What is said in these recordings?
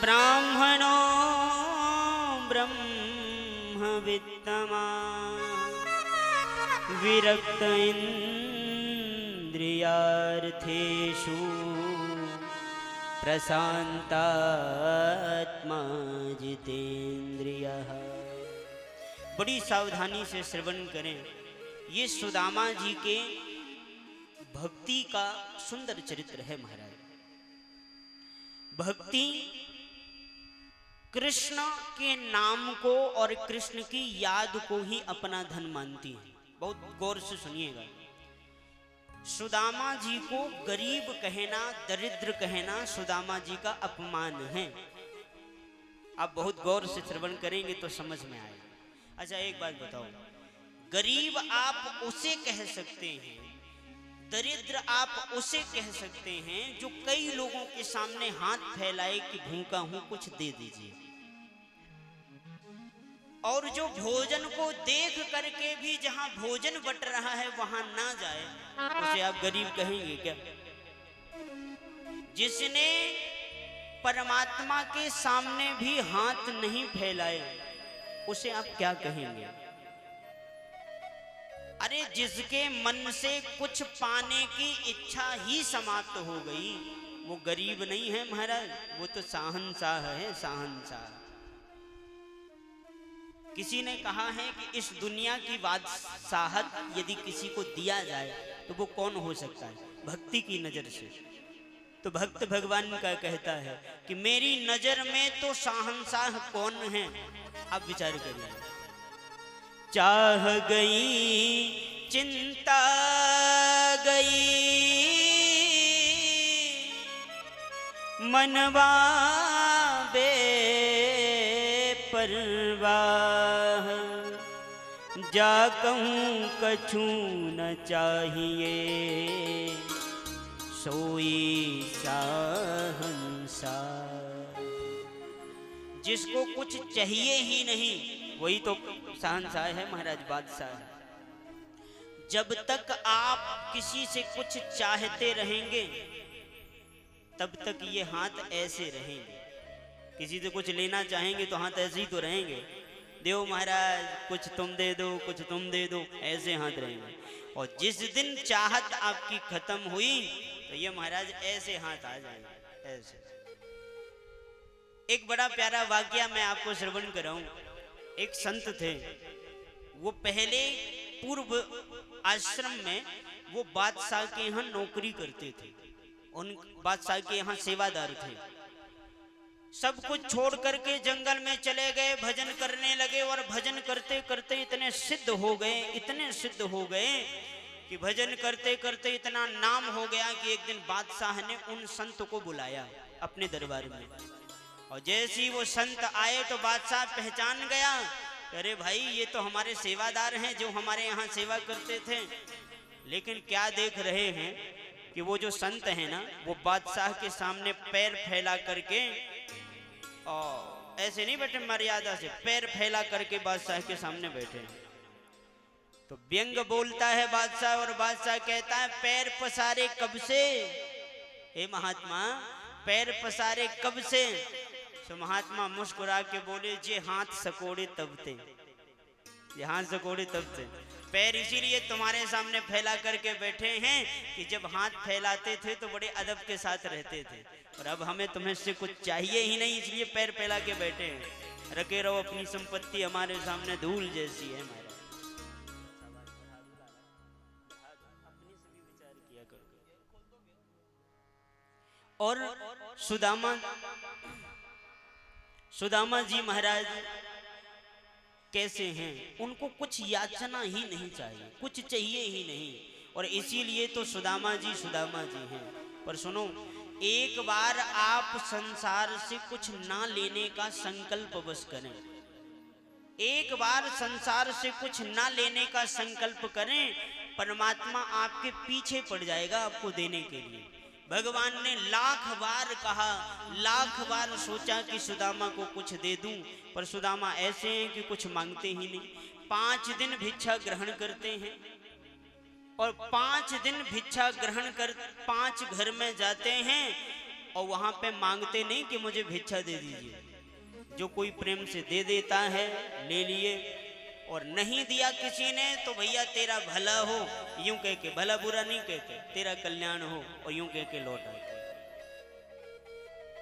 ब्राह्मणो ब्रह्मवित्तमा विरक्त इंद्रियार्थेषु प्रशांतात्मा जितेन्द्रियः। बड़ी सावधानी से श्रवण करें। ये सुदामा जी के भक्ति का सुंदर चरित्र है महाराज। भक्ति कृष्ण के नाम को और कृष्ण की याद को ही अपना धन मानती है। बहुत गौर से सुनिएगा। सुदामा जी को गरीब कहना, दरिद्र कहना सुदामा जी का अपमान है। आप बहुत गौर से श्रवण करेंगे तो समझ में आएगा। अच्छा एक बात बताओ, गरीब आप उसे कह सकते हैं, दरिद्र आप उसे कह सकते हैं जो कई लोगों के सामने हाथ फैलाए कि भूखा हूं कुछ दे दीजिए, और जो भोजन को देख करके भी जहां भोजन बट रहा है वहां ना जाए, उसे आप गरीब कहेंगे क्या? जिसने परमात्मा के सामने भी हाथ नहीं फैलाए उसे आप क्या कहेंगे? अरे जिसके मन से कुछ पाने की इच्छा ही समाप्त हो गई वो गरीब नहीं है महाराज, वो तो शाहंशाह है, शाहंशाह। किसी ने कहा है कि इस दुनिया की बादशाहत यदि किसी को दिया जाए तो वो कौन हो सकता है? भक्ति की नजर से। तो भक्त भगवान का कहता है कि मेरी नजर में तो शाहंशाह कौन है? आप विचार करिए। चाह गई चिंता गई मनवा बेपरवाह, जा कहूँ कछु न चाहिए सोई शाहंशाह। जिसको कुछ चाहिए ही नहीं वही तो शाहंशाह है महाराज, बादशाह है। जब तक आप किसी से कुछ चाहते रहेंगे तब तक ये हाथ ऐसे रहेंगे। किसी से कुछ लेना चाहेंगे तो हाथ ऐसे ही तो रहेंगे, देव महाराज कुछ तुम दे दो, कुछ तुम दे दो, ऐसे हाथ रहेंगे। और जिस दिन चाहत आपकी खत्म हुई तो ये महाराज ऐसे हाथ आ जाएंगे, ऐसे। एक बड़ा प्यारा वाकया मैं आपको श्रवण कराऊं। एक संत थे, वो पहले पूर्व आश्रम में वो बादशाह के यहाँ नौकरी करते थे, उन बादशाह के यहाँ सेवादार थे। सब कुछ छोड़ करके जंगल में चले गए, भजन करने लगे और भजन करते करते इतने सिद्ध हो गए, इतने सिद्ध हो गए कि भजन करते करते इतना नाम हो गया कि एक दिन बादशाह ने उन संत को बुलाया अपने दरबार में। और जैसे ही वो संत आए तो बादशाह पहचान गया, अरे भाई ये तो हमारे सेवादार हैं जो हमारे यहाँ सेवा करते थे। लेकिन क्या देख रहे हैं कि वो जो संत हैं ना, वो बादशाह के सामने पैर फैला करके, और ऐसे नहीं बैठे मर्यादा से, पैर फैला करके बादशाह के सामने बैठे। तो व्यंग बोलता है बादशाह, और बादशाह कहता है पैर पसारे कब से? हे महात्मा पैर पसारे कब से? तो महात्मा मुस्कुरा के बोले, जे हाथ सकोड़े तब थे, ये हाथ सकोड़े तब थे। पैर इसीलिए तुम्हारे सामने फैला करके बैठे हैं कि जब हाथ फैलाते थे तो बड़े अदब के साथ रहते थे, और अब हमें तुम्हें से कुछ चाहिए ही नहीं, इसलिए पैर फैला के बैठे हैं। रखे रहो अपनी संपत्ति हमारे सामने धूल जैसी है। और सुदामा जी महाराज कैसे हैं? उनको कुछ याचना ही नहीं चाहिए, कुछ चाहिए ही नहीं, और इसीलिए तो सुदामा जी हैं। पर सुनो, एक बार आप संसार से कुछ ना लेने का संकल्प बस करें, एक बार संसार से कुछ ना लेने का संकल्प करें, परमात्मा आपके पीछे पड़ जाएगा आपको देने के लिए। भगवान ने लाख बार कहा, लाख बार सोचा कि सुदामा को कुछ दे दूं, पर सुदामा ऐसे हैं कि कुछ मांगते ही नहीं। 5 दिन भिक्षा ग्रहण करते हैं, और 5 दिन भिक्षा ग्रहण कर 5 घर में जाते हैं, और वहां पे मांगते नहीं कि मुझे भिक्षा दे दीजिए। जो कोई प्रेम से दे देता है ले लिए, और नहीं दिया किसी ने तो भैया तेरा भला हो यूं कह के, भला बुरा नहीं कहते, तेरा कल्याण हो और यूं कह के लौट आते।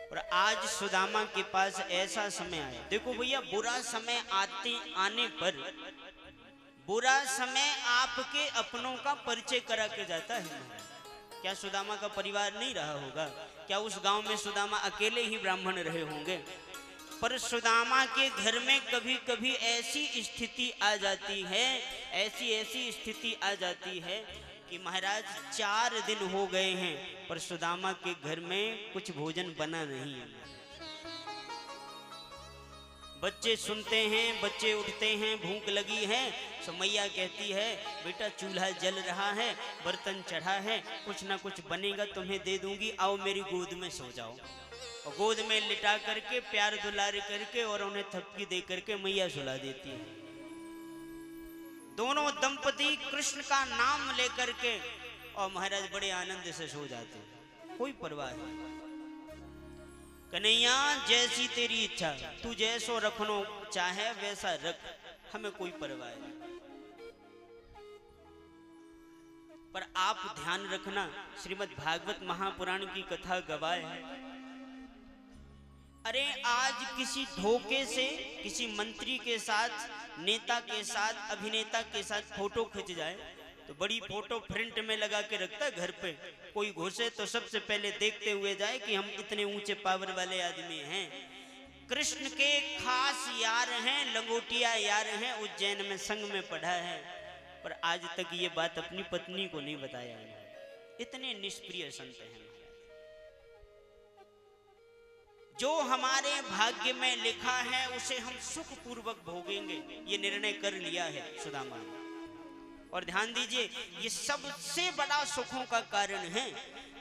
और आज सुदामा के पास ऐसा समय आया, देखो भैया बुरा समय आने पर बुरा समय आपके अपनों का परिचय करा के जाता है। क्या सुदामा का परिवार नहीं रहा होगा? क्या उस गांव में सुदामा अकेले ही ब्राह्मण रहे होंगे? पर सुदामा के घर में कभी कभी ऐसी स्थिति आ जाती है, ऐसी स्थिति आ जाती है कि महाराज 4 दिन हो गए हैं पर सुदामा के घर में कुछ भोजन बना नहीं है। बच्चे सुनते हैं, बच्चे उठते हैं, भूख लगी है, सो मैया कहती है बेटा चूल्हा जल रहा है, बर्तन चढ़ा है, कुछ ना कुछ बनेगा तुम्हें दे दूंगी, आओ मेरी गोद में सो जाओ। और गोद में लिटा करके प्यार दुलार करके और उन्हें थपकी दे करके मैया सुला देती है। दोनों दंपति कृष्ण का नाम लेकर के और महाराज बड़े आनंद से सो जाते, कोई परवाह नहीं। कन्हैया जैसी तेरी इच्छा, तू जैसो रखनो चाहे वैसा रख, हमें कोई परवाह नहीं। पर आप ध्यान रखना, श्रीमद् भागवत महापुराण की कथा गवाह है। अरे आज किसी धोखे से किसी मंत्री के साथ, नेता के साथ, अभिनेता के साथ फोटो खिंच जाए तो बड़ी फोटो प्रिंट में लगा के रखता है घर पे। कोई घुसे तो सबसे पहले देखते हुए जाए कि हम इतने ऊंचे पावर वाले आदमी हैं। कृष्ण के खास यार हैं, लंगोटिया यार हैं, उज्जैन में संग में पढ़ा है, पर आज तक ये बात अपनी पत्नी को नहीं बताया है। इतने निष्प्रिय संत हैं। जो हमारे भाग्य में लिखा है उसे हम सुख पूर्वक भोगेंगे, ये निर्णय कर लिया है सुदामा ने। और ध्यान दीजिए, ये सबसे बड़ा सुखों का कारण है।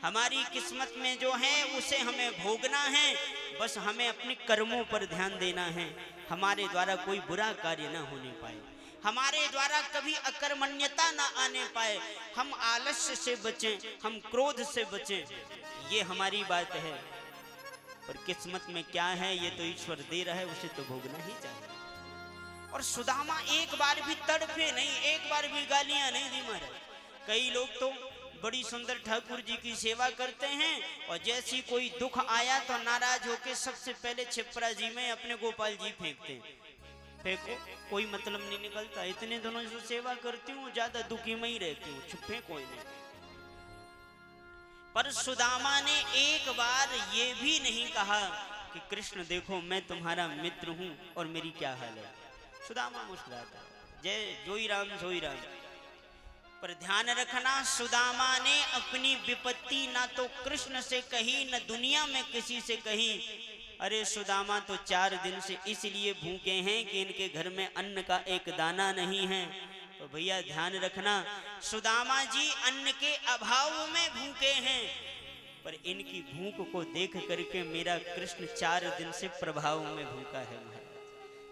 हमारी किस्मत में जो है उसे हमें भोगना है, बस हमें अपने कर्मों पर ध्यान देना है। हमारे द्वारा कोई बुरा कार्य ना होने पाए, हमारे द्वारा कभी अकर्मण्यता ना आने पाए, हम आलस्य से बचें, हम क्रोध से बचें, ये हमारी बात है। पर किस्मत में क्या है ये तो ईश्वर दे रहा है, उसे तो भोगना ही चाहिए। और सुदामा एक बार भी तड़पे नहीं, एक बार भी गालियां नहीं दी महाराज। कई लोग तो बड़ी सुंदर ठाकुर जी की सेवा करते हैं और जैसी कोई दुख आया तो नाराज होके सबसे पहले छिपरा जी में अपने गोपाल जी फेंकते हैं। फेंको, कोई मतलब नहीं निकलता, इतने दिनों से सेवा करती हूँ, ज्यादा दुखी में ही रहती हूँ, छुपे कोई नहीं। पर सुदामा ने एक बार ये भी नहीं कहा कि कृष्ण देखो मैं तुम्हारा मित्र हूं और मेरी क्या हाल है। सुदामा मुस्कुराता, जय जोई राम सोई राम। पर ध्यान रखना, सुदामा ने अपनी विपत्ति ना तो कृष्ण से कही न दुनिया में किसी से कही। अरे सुदामा तो 4 दिन से इसलिए भूखे हैं कि इनके घर में अन्न का एक दाना नहीं है। तो भैया ध्यान रखना, सुदामा जी अन्न के अभाव में भूखे हैं, पर इनकी भूख को देख करके मेरा कृष्ण 4 दिन से प्रभाव में भूखा है।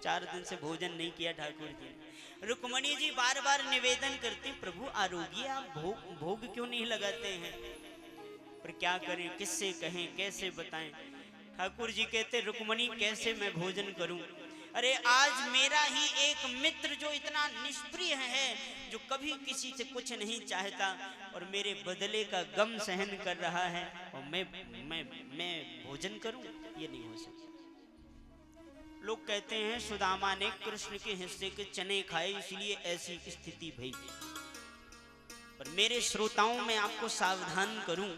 4 दिन से भोजन नहीं किया ठाकुर जी ने। रुक्मणी जी बार बार निवेदन करती, प्रभु आरोग्य आप भोग क्यों नहीं लगाते हैं? पर क्या करें, किससे कहें, कैसे बताएं? ठाकुर जी कहते, रुक्मणी कैसे मैं भोजन करूं? अरे आज मेरा ही एक मित्र जो इतना निष्प्रिय है, जो कभी किसी से कुछ नहीं चाहता और मेरे बदले का गम सहन कर रहा है, और मैं भोजन करूं, ये नहीं हो सकता। लोग कहते हैं सुदामा ने कृष्ण के हिस्से के चने खाए इसलिए ऐसी स्थिति भई। पर मेरे श्रोताओं में आपको सावधान करूं,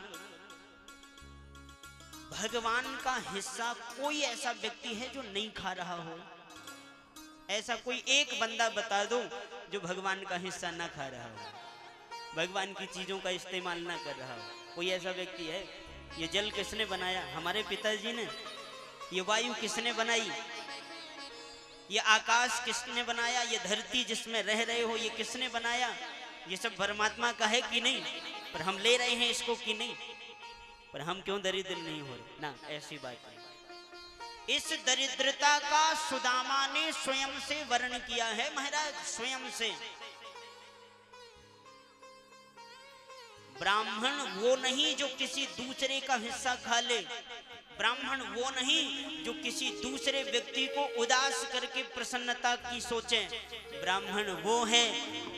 भगवान का हिस्सा कोई ऐसा व्यक्ति है जो नहीं खा रहा हो? ऐसा कोई एक बंदा बता दो जो भगवान का हिस्सा ना खा रहा हो, भगवान की चीजों का इस्तेमाल ना कर रहा हो। कोई ऐसा व्यक्ति है? ये जल किसने बनाया? हमारे पिताजी ने। ये वायु किसने बनाई? ये आकाश किसने बनाया? ये धरती जिसमें रह रहे हो ये किसने बनाया? ये सब परमात्मा का है कि नहीं? पर हम ले रहे हैं इसको कि नहीं? पर हम क्यों दरिद्र नहीं हो रहे ना? ऐसी बात नहीं। इस दरिद्रता का सुदामा ने स्वयं से वर्णन किया है महाराज, स्वयं से। ब्राह्मण वो नहीं जो किसी दूसरे का हिस्सा खा ले, ब्राह्मण वो नहीं जो किसी दूसरे व्यक्ति को उदास करके प्रसन्नता की सोचे, ब्राह्मण वो है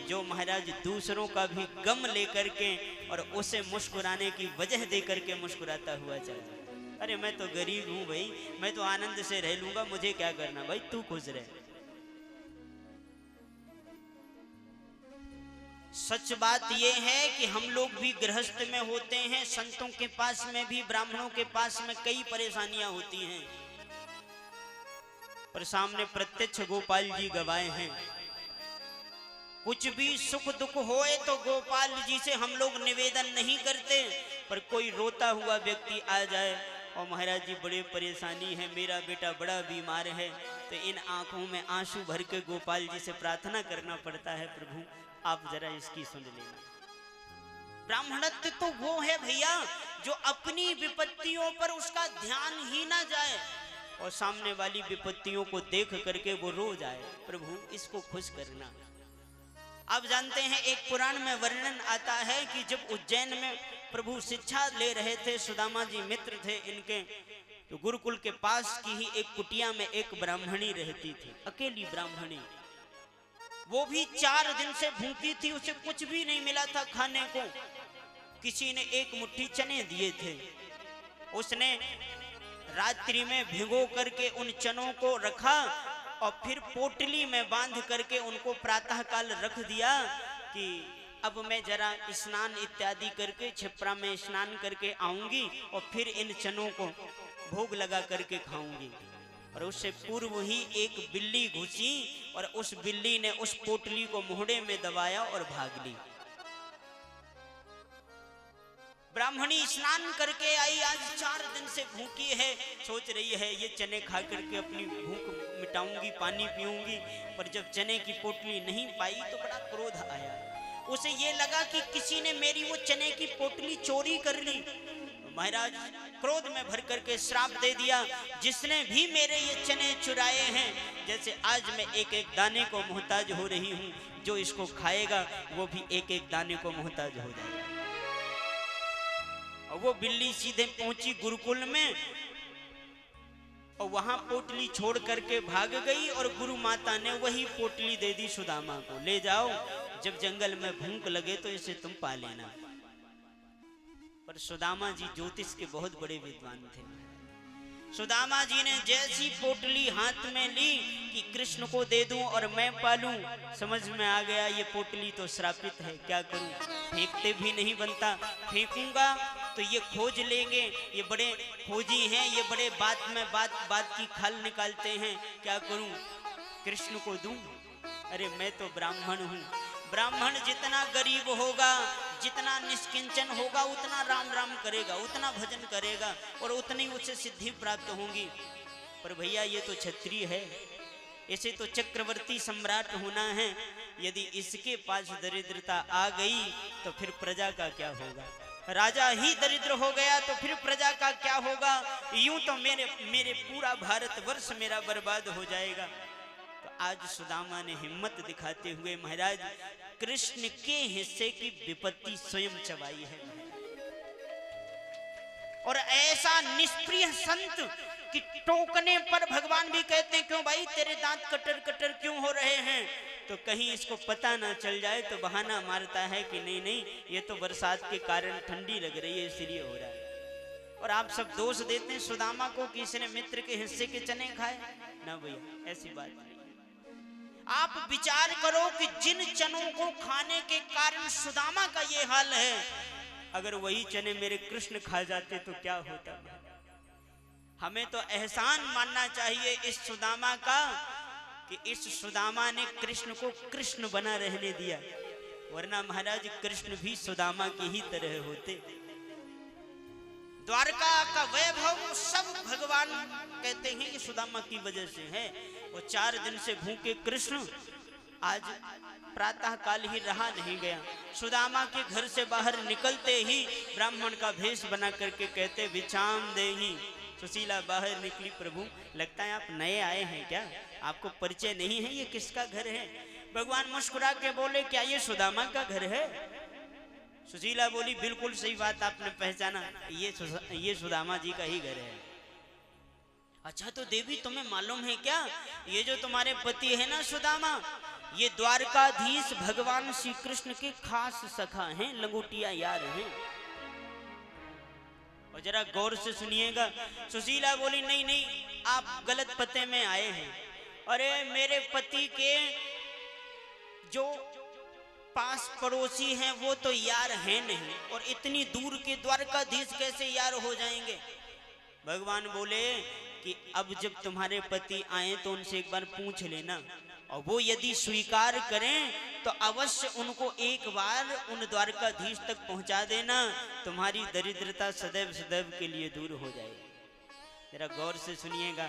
जो महाराज दूसरों का भी गम लेकर के और उसे मुस्कुराने की वजह दे करके मुस्कुराता हुआ चला। अरे मैं तो गरीब हूं भाई, मैं तो आनंद से रह लूंगा, मुझे क्या करना भाई, तू खुश रह। सच बात यह है कि हम लोग भी गृहस्थ में होते हैं, संतों के पास में भी, ब्राह्मणों के पास में कई परेशानियां होती हैं, पर सामने प्रत्यक्ष गोपाल जी गवाए हैं। कुछ भी सुख दुख होए तो गोपाल जी से हम लोग निवेदन नहीं करते, पर कोई रोता हुआ व्यक्ति आ जाए और महाराज जी बड़े परेशानी है, मेरा बेटा बड़ा बीमार है, तो इन आंखों में आंसू भर के गोपाल जी से प्रार्थना करना पड़ता है, प्रभु आप जरा इसकी सुन लेना। ब्राह्मणत्व तो वो है भैया जो अपनी विपत्तियों पर उसका ध्यान ही ना जाए और सामने वाली विपत्तियों को देख करके वो रो जाए, प्रभु इसको खुश करना। आप जानते हैं एक पुराण में वर्णन आता है कि जब उज्जैन में प्रभु शिक्षा ले रहे थे, सुदामा जी मित्र थे इनके, तो गुरुकुल के पास की ही एक कुटिया में एक ब्राह्मणी रहती थी, अकेली ब्राह्मणी। वो भी 4 दिन से भूखी थी, उसे कुछ भी नहीं मिला था खाने को। किसी ने एक मुट्ठी चने दिए थे, उसने रात्रि में भिगो करके उन चनों को रखा और फिर पोटली में बांध करके उनको प्रातः काल रख दिया कि अब मैं जरा स्नान इत्यादि करके छिपरा में स्नान करके आऊंगी और फिर इन चनों को भोग लगा करके खाऊंगी। और उससे पूर्व ही एक बिल्ली घुसी और उस बिल्ली ने उस पोटली को मुहड़े में दबाया और भाग ली। ब्राह्मणी स्नान करके आई, आज 4 दिन से भूखी है, सोच रही है ये चने खा करके अपनी भूख मिटाऊंगी, पानी पीऊंगी, पर जब चने की पोटली नहीं पाई तो बड़ा क्रोध आया। उसे ये लगा कि किसी ने मेरी वो चने की पोटली चोरी कर ली। महाराज क्रोध में भर करके श्राप दे दिया, जिसने भी मेरे ये चने चुराए हैं, जैसे आज मैं एक एक दाने को मोहताज हो रही हूं, जो इसको खाएगा वो भी एक एक दाने को मोहताज हो जाएगा। और वो बिल्ली सीधे पहुंची गुरुकुल में और वहां पोटली छोड़ करके भाग गई और गुरु माता ने वही पोटली दे दी सुदामा को, ले जाओ, जब जंगल में भूख लगे तो इसे तुम पा लेना। पर सुदामा जी ज्योतिष के बहुत बड़े विद्वान थे। सुदामा जी ने जैसी पोटली हाथ में ली कि कृष्ण को दे दूं और मैं पालूं, समझ में आ गया ये पोटली तो श्रापित है, क्या करूं, फेंकते भी नहीं बनता, फेंकूंगा तो ये खोज लेंगे, ये बड़े खोजी हैं, ये बड़े बात में बात की खाल निकालते हैं, क्या करूं, कृष्ण को दूं? अरे मैं तो ब्राह्मण हूं, ब्राह्मण जितना गरीब होगा, जितना निष्किंचन होगा, उतना राम राम करेगा, उतना भजन करेगा और उतनी उसे सिद्धि प्राप्त होंगी। पर भैया ये तो क्षत्रिय है, इसे तो चक्रवर्ती सम्राट होना है, यदि इसके पास दरिद्रता आ गई तो फिर प्रजा का क्या होगा? राजा ही दरिद्र हो गया तो फिर प्रजा का क्या होगा? यूं तो मेरे पूरा भारतवर्ष मेरा बर्बाद हो जाएगा। तो आज सुदामा ने हिम्मत दिखाते हुए महाराज कृष्ण के हिस्से की विपत्ति स्वयं चबाई है। और ऐसा निष्प्रिय संत कि टोकने पर भगवान भी कहते हैं क्यों भाई तेरे दांत कटर कटर क्यों हो रहे हैं, तो कहीं इसको पता ना चल जाए तो बहाना मारता है कि नहीं नहीं ये तो बरसात के कारण ठंडी लग रही है इसलिए हो रहा है। और आप सब दोष देते हैं सुदामा को कि इसने मित्र के हिस्से के चने खाए ना, भैया ऐसी बात नहीं। आप विचार करो कि जिन चनों को खाने के कारण सुदामा का ये हाल है, अगर वही चने मेरे कृष्ण खा जाते तो क्या होता? हमें तो एहसान मानना चाहिए इस सुदामा का कि इस सुदामा ने कृष्ण को कृष्ण बना रहने दिया, वरना महाराज कृष्ण भी सुदामा की ही तरह होते। द्वारका का वैभव सब भगवान कहते हैं कि सुदामा की वजह से है। वो 4 दिन से भूखे कृष्ण आज प्रातः काल ही रहा नहीं गया। सुदामा के घर से बाहर निकलते ही ब्राह्मण का भेष बना करके कहते विचाम देही। सुशीला बाहर निकली, प्रभु लगता है आप नए आए हैं क्या, आपको परिचय नहीं है, ये किसका घर है? भगवान मुस्कुरा के बोले क्या ये सुदामा का घर है? सुशीला बोली बिल्कुल सही बात आपने पहचाना, ये सुदामा जी का ही घर है। अच्छा तो देवी तुम्हें मालूम है क्या, ये जो तुम्हारे पति है ना सुदामा, ये द्वारकाधीश भगवान श्री कृष्ण के खास सखा हैं, लंगोटिया यार हैं। और जरा गौर से सुनिएगा। सुशीला बोली नहीं नहीं, आप गलत पते में आए हैं। अरे मेरे पति के जो पास पड़ोसी हैं वो तो यार हैं नहीं, और इतनी दूर के द्वारकाधीश कैसे यार हो जाएंगे। भगवान बोले कि अब जब तुम्हारे पति आए तो उनसे एक बार पूछ लेना, और वो यदि स्वीकार करें तो अवश्य उनको एक बार उन द्वारकाधीश तक पहुंचा देना, तुम्हारी दरिद्रता सदैव सदैव के लिए दूर हो जाएगी। जरा गौर से सुनिएगा।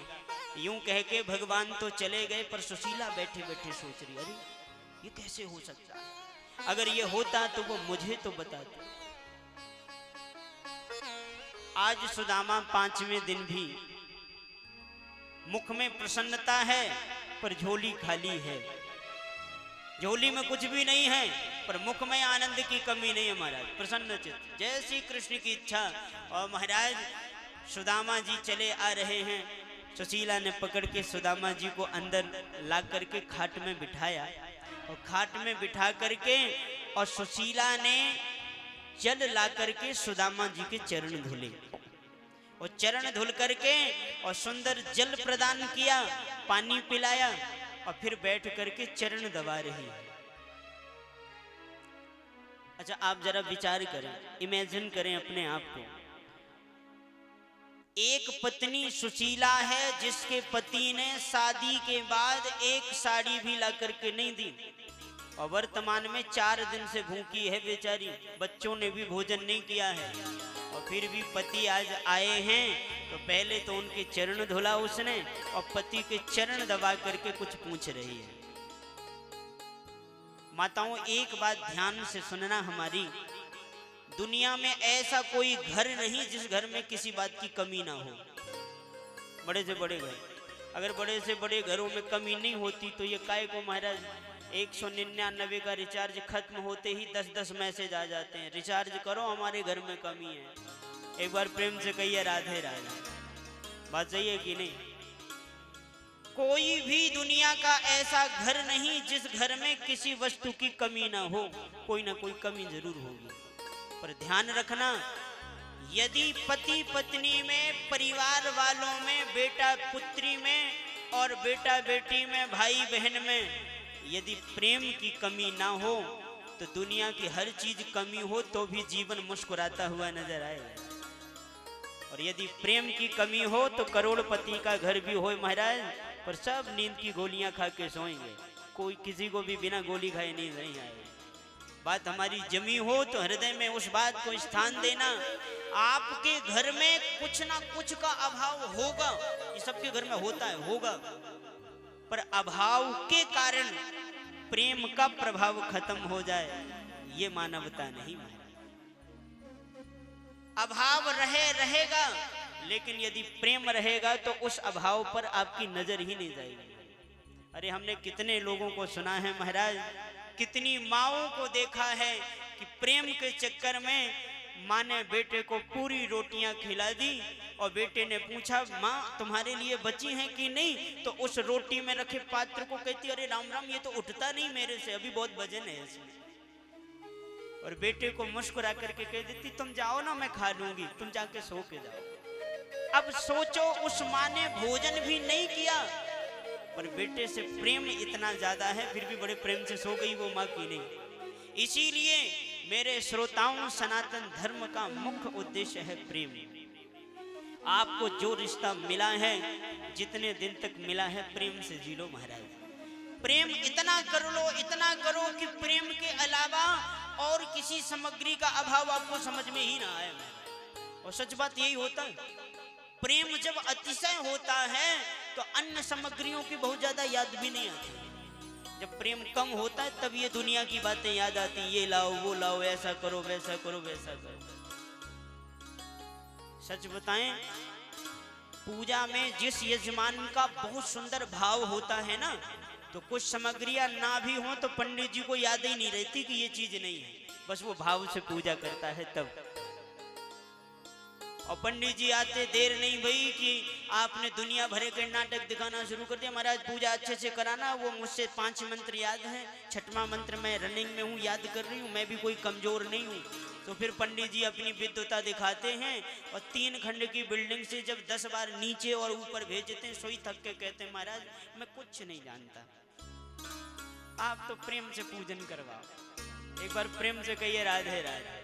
यूं कह के भगवान तो चले गए, पर सुशीला बैठे बैठे सोच रही, अरे ये कैसे हो सकता है, अगर ये होता तो वो मुझे तो बताते। आज सुदामा 5वें दिन भी मुख में प्रसन्नता है पर झोली खाली है। झोली में कुछ भी नहीं है पर मुख में आनंद की कमी नहीं है महाराज, प्रसन्न चित्त जैसी कृष्ण की इच्छा। और महाराज सुदामा जी चले आ रहे हैं। सुशीला ने पकड़ के सुदामा जी को अंदर ला करके खाट में बिठाया, और खाट में बिठा करके और सुशीला ने जल ला करके सुदामा जी के चरण धुले, और चरण धुल करके और सुंदर जल प्रदान किया, पानी पिलाया, और फिर बैठ करके चरण दबा रही है। अच्छा आप जरा विचार करें, इमेजिन करें अपने आप को। एक पत्नी सुशीला है जिसके पति ने शादी के बाद एक साड़ी भी ला करके नहीं दी, और वर्तमान में 4 दिन से भूखी है बेचारी, बच्चों ने भी भोजन नहीं किया है। और फिर भी पति आज आए हैं तो पहले तो उनके चरण धुला उसने, और पति के चरण दबा करके कुछ पूछ रही है। माताओं एक बात ध्यान से सुनना हमारी, दुनिया में ऐसा कोई घर नहीं जिस घर में किसी बात की कमी ना हो। बड़े से बड़े घर, अगर बड़े से बड़े घरों में कमी नहीं होती तो ये काय को महाराज 199 का रिचार्ज खत्म होते ही 10-10 मैसेज आ जाते हैं, रिचार्ज करो हमारे घर में कमी है। एक बार प्रेम से कहिए राधे राधे। बात सही है कि नहीं? कोई भी दुनिया का ऐसा घर नहीं जिस घर में किसी वस्तु की कमी ना हो, कोई ना कोई कमी जरूर होगी। पर ध्यान रखना, यदि पति पत्नी में, परिवार वालों में, बेटा पुत्री में और बेटा बेटी में, भाई बहन में यदि प्रेम की कमी ना हो तो दुनिया की हर चीज कमी हो तो भी जीवन मुस्कुराता हुआ नजर आएगा। और यदि प्रेम की कमी हो तो करोड़पति का घर भी हो महाराज, पर सब नींद की गोलियां खा के सोएंगे, कोई किसी को भी बिना गोली खाए नींद नहीं आएगी। बात हमारी जमी हो तो हृदय में उस बात को स्थान देना। आपके घर में कुछ ना कुछ का अभाव होगा, ये सबके घर में होता है, होगा, पर अभाव के कारण प्रेम का प्रभाव खत्म हो जाए ये मानवता नहीं। अभाव रहेगा, लेकिन यदि प्रेम रहेगा तो उस अभाव पर आपकी नजर ही नहीं जाएगी। अरे हमने कितने लोगों को सुना है महाराज, कितनी माओं को देखा है कि प्रेम के चक्कर में माँ ने बेटे को पूरी रोटियां खिला दी, और बेटे ने पूछा माँ तुम्हारे लिए बची हैं कि नहीं, तो उस रोटी में रखे पात्र को कहती अरे राम राम ये तो उठता नहीं मेरे से, अभी बहुत वजन है इसमें। और बेटे को मुस्कुरा करके कह देती तुम जाओ ना मैं खा लूंगी, तुम जाके सो के जाओ। अब सोचो उस माँ ने भोजन भी नहीं किया, पर बेटे से प्रेम इतना ज्यादा है, फिर भी बड़े प्रेम से सो गई वो माँ की नहीं। इसीलिए मेरे श्रोताओं, सनातन धर्म का मुख्य उद्देश्य है प्रेम। आपको जो रिश्ता मिला है, जितने दिन तक मिला है, प्रेम से जी लो महाराज। प्रेम इतना कर लो, इतना करो कि प्रेम के अलावा और किसी सामग्री का अभाव आपको समझ में ही ना आए। और सच बात यही होता है, प्रेम जब अतिशय होता है तो अन्य सामग्रियों की बहुत ज्यादा याद भी नहीं आती। जब प्रेम कम होता है तब ये दुनिया की बातें याद आती, ये लाओ वो लाओ, ऐसा करो वैसा करो वैसा करो। सच बताएं, पूजा में जिस यजमान का बहुत सुंदर भाव होता है ना, तो कुछ सामग्रियां ना भी हो तो पंडित जी को याद ही नहीं रहती कि ये चीज नहीं है। बस वो भाव से पूजा करता है तब। और पंडित जी आते देर नहीं भई कि आपने दुनिया भरे के नाटक दिखाना शुरू कर दिया। महाराज पूजा अच्छे से कराना, वो मुझसे 5 मंत्र याद हैं, 6वां मंत्र मैं रनिंग में हूँ, याद कर रही हूँ, मैं भी कोई कमजोर नहीं हूँ। तो फिर पंडित जी अपनी विद्वता दिखाते हैं और 3 खंड की बिल्डिंग से जब 10 बार नीचे और ऊपर भेजते हैं, सोई थक के कहते हैं महाराज मैं कुछ नहीं जानता, आप तो प्रेम से पूजन करवाओ। एक बार प्रेम से कहिए राधे राधे।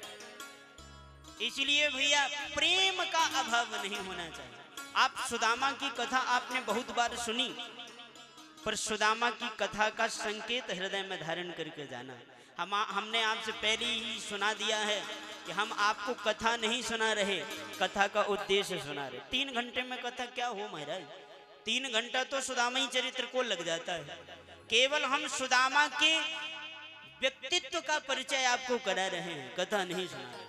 इसलिए भैया प्रेम का अभाव नहीं होना चाहिए। आप सुदामा की कथा आपने बहुत बार सुनी, पर सुदामा की कथा का संकेत हृदय में धारण करके जाना। हमने आपसे पहले ही सुना दिया है कि हम आपको कथा नहीं सुना रहे, कथा का उद्देश्य सुना रहे। 3 घंटे में कथा क्या हो महाराज, 3 घंटा तो सुदामा ही चरित्र को लग जाता है। केवल हम सुदामा के व्यक्तित्व का परिचय आपको करा रहे हैं, कथा नहीं सुना रहे।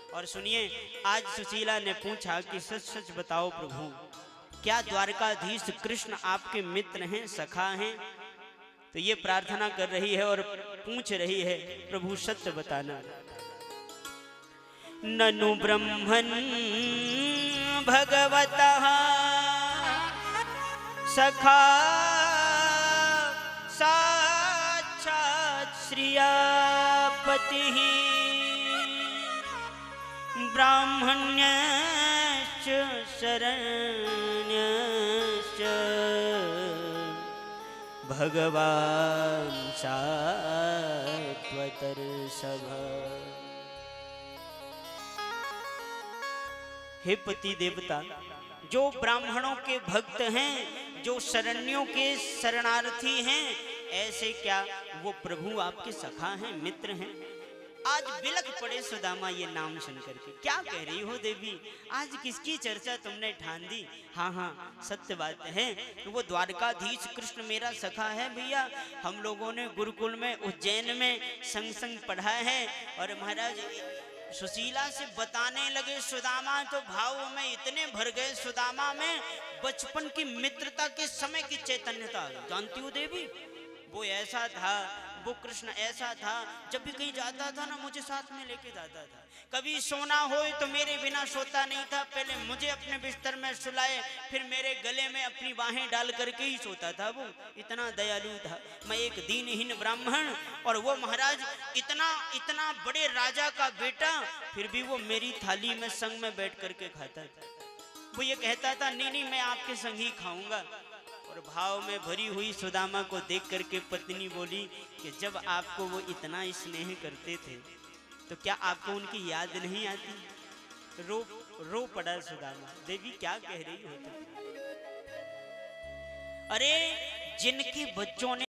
और सुनिए, आज सुशीला ने पूछा कि सच सच बताओ प्रभु, क्या द्वारकाधीश कृष्ण आपके मित्र हैं, सखा हैं? तो ये प्रार्थना कर रही है और पूछ रही है प्रभु सत्य बताना। ननु ब्रह्मन् भगवतः सखा साक्षात् श्रियापतिः ब्राह्मण्यश्च शरण्यश्च भगवान् सात्वतर्षभ। हे पति देवता, जो ब्राह्मणों के भक्त हैं, जो शरण्यों के शरणार्थी हैं, ऐसे क्या वो प्रभु आपके सखा हैं, मित्र हैं? आज बिलख पड़े सुदामा ये नाम सुनकर के। क्या कह रही हो देवी, आज किसकी चर्चा तुमने ठान दी? हाँ हाँ सत्य बात है, वो द्वारकाधीश कृष्ण मेरा सखा है भैया। हम लोगों ने गुरुकुल में उज्जैन में संग संग पढ़ा है। और महाराज सुशीला से बताने लगे सुदामा, तो भाव में इतने भर गए सुदामा में, बचपन की मित्रता के समय की चैतन्यता। जानती हो देवी, वो ऐसा था, वो कृष्ण ऐसा था, जब भी कहीं जाता था ना मुझे साथ में लेके जाता था। कभी सोना हो तो मेरे बिना सोता नहीं था, पहले मुझे अपने बिस्तर में सुलाए, फिर मेरे गले में अपनी बाहें डाल करके ही सोता था। वो इतना दयालु था। मैं एक दीनहीन ब्राह्मण और वो महाराज इतना बड़े राजा का बेटा, फिर भी वो मेरी थाली में संग में बैठ करके खाता था। वो ये कहता था नहीं मैं आपके संग ही खाऊंगा। और भाव में भरी हुई सुदामा को देख करके पत्नी बोली कि जब आपको वो इतना स्नेह करते थे तो क्या आपको उनकी याद नहीं आती? रो पड़ा सुदामा। देवी क्या कह रही हो तुम? अरे जिनके बच्चों ने